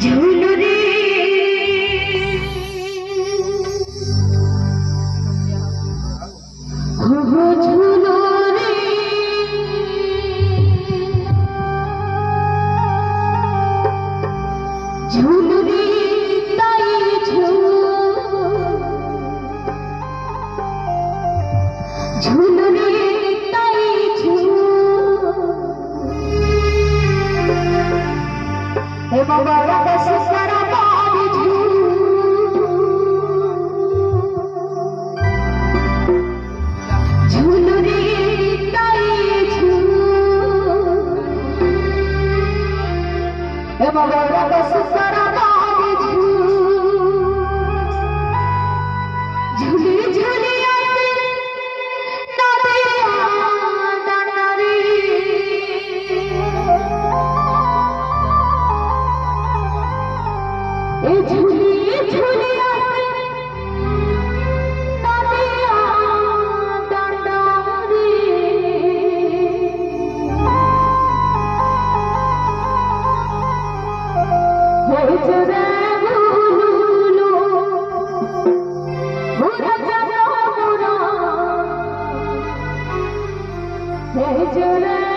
ঝুলু রে ঝুলু রে ঝুলু রে তাই ঝুলু রে তাই हे बाबा बस सारा बाबी झूल रे ताई हे बाबा बस सारा बाबी झूले झूले आसे नारे डांडारी झूले झूले आसे नादिया डांडारी हो जरे भूलूलो हो राजा मोरा हो जरे